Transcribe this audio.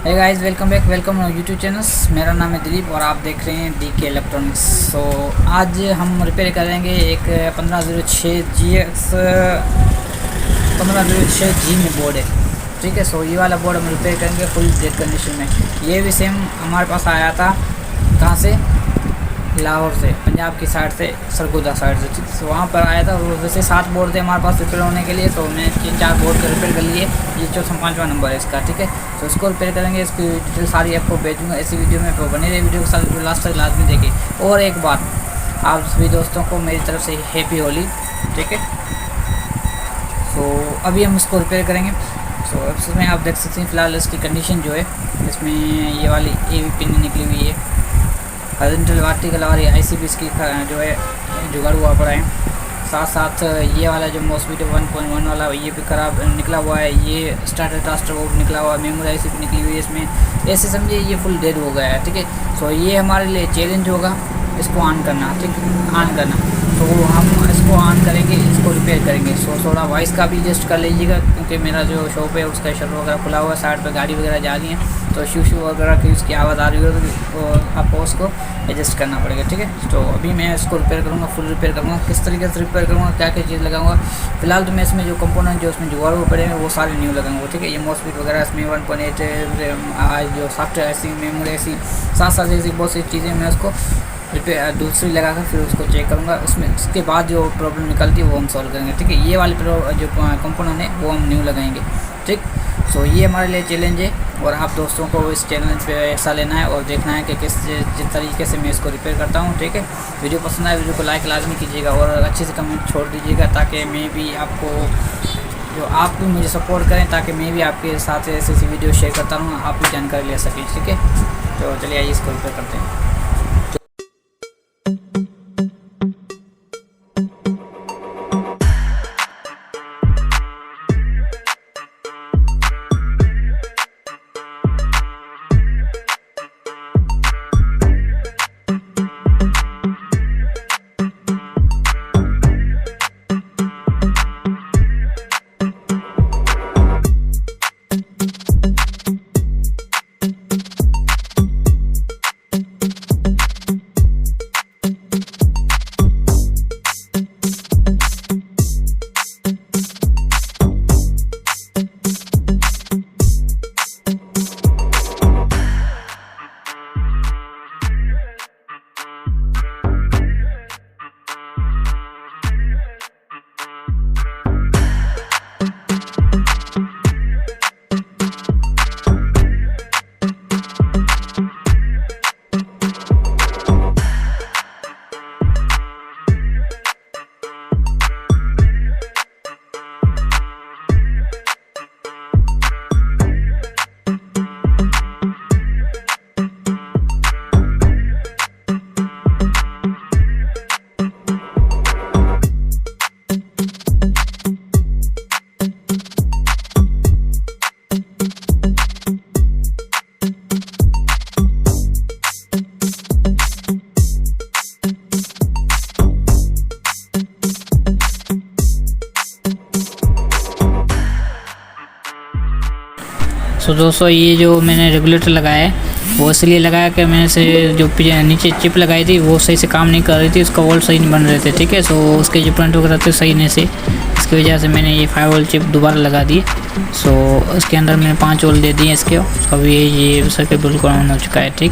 हे guys, welcome back, welcome YouTube channel. मेरा नाम है दिलीप और आप देख रहे हैं DK इलेक्ट्रॉनिक्स। सो आज हम रिपेयर करेंगे एक 1506 GX 1506 G में बोर्ड है, ठीक है। सो ये वाला बोर्ड हम रिपेयर करेंगे फुल डेड कंडीशन में। ये भी सेम हमारे पास आया था, कहाँ से, लाहौर से, पंजाब की साइड से, सरगोदा साइड से, ठीक। तो वहाँ पर आया था। वैसे 7 बोर्ड थे हमारे पास रिपेयर होने के लिए, तो मैंने 3-4 बोर्ड को रिपेयर कर लिए। ये 4-5वां नंबर है इसका, ठीक है। तो इसको रिपेयर करेंगे, इसकी डिटेल सारी आपको भेजूँगा इसी वीडियो में। तो बने रहे वीडियो के साथ, लास्ट तक लाजमी देखिए। और एक बात, आप सभी दोस्तों को मेरी तरफ से हैप्पी होली, ठीक है। तो अभी हम इसको रिपेयर करेंगे। तो इसमें आप देख सकते हैं फ़िलहाल इसकी कंडीशन जो है, इसमें ये वाली AV पिन निकली हुई है, हॉरिजॉन्टल वर्टिकल और ICP इसकी जो है जुगाड़ हुआ पड़ा है। साथ साथ ये वाला जो मॉस्फेट 1.1 वाला ये भी ख़राब निकला हुआ है। ये स्टार्टर टास्टर वो भी निकला हुआ है, मेमोरी ICP निकली हुई है इसमें। ऐसे समझिए ये फुल डेड हो गया है, ठीक है। सो ये हमारे लिए चैलेंज होगा इसको ऑन करना, ठीक, ऑन करना। तो हम इसको ऑन करेंगे, इसको रिपेयर करेंगे। सो थोड़ा वॉइस का भी एडजस्ट कर लीजिएगा, क्योंकि मेरा जो शॉप है उसका शटर वगैरह खुला हुआ है, साइड पर गाड़ी वगैरह जा रही है, तो शू वगैरह की उसकी आवाज़ आ रही है, तो आपको उसको एडजस्ट करना पड़ेगा, ठीक है। तो अभी मैं इसको रिपेयर करूँगा, फुल रिपेयर करूँगा। किस तरीके से रिपेयर करूँगा, क्या क्या चीज़ लगाऊंगा, फिलहाल तो मैं इसमें जो कंपोनेंट जो उसमें जुगाड़ हुए पड़े हैं वो सारे न्यू लगाऊंगा, ठीक है। ये मॉस्फेट वगैरह इसमें 1.8 जो सॉफ्टवेयर ऐसी, मेमोरी ऐसी, साथ साथ ऐसी बहुत सी चीज़ें मैं उसको रिपेयर दूसरी लगाकर फिर उसको चेक करूँगा। उसमें उसके बाद जो प्रॉब्लम निकलती है वो हम सॉल्व करेंगे, ठीक है। ये वाली जो कंपोनेंट है वो हम न्यू लगाएंगे, ठीक। सो ये हमारे लिए चैलेंज है और आप दोस्तों को इस चैलेंज पे हिस्सा लेना है और देखना है कि जिस तरीके से मैं इसको रिपेयर करता हूँ, ठीक है। वीडियो पसंद आए वीडियो को लाइक लाजमी कीजिएगा और अच्छे से कमेंट छोड़ दीजिएगा, ताकि मैं भी आपको जो आप भी मुझे सपोर्ट करें, ताकि मैं भी आपके साथ ऐसी वीडियो शेयर करता रहूँ, आप भी जानकारी ले सकें, ठीक है। तो चलिए आइए इसको रिपेयर करते हैं। सो दोस्तों, ये जो मैंने रेगुलेटर लगाया है वो इसलिए लगाया कि मैंने से जो नीचे चिप लगाई थी वो सही से काम नहीं कर रही थी, उसका वोल्ट सही नहीं बन रहे थे, ठीक है। सो उसके जो पॉइंट वगैरह थे सही नहीं से, इसकी वजह से मैंने ये 5 वोल्ट चिप दोबारा लगा दी। सो इसके अंदर मैंने 5 वोल्ट दे दिए इसके। अभी ये सर्किट बिल्कुल ऑन हो चुका है, ठीक।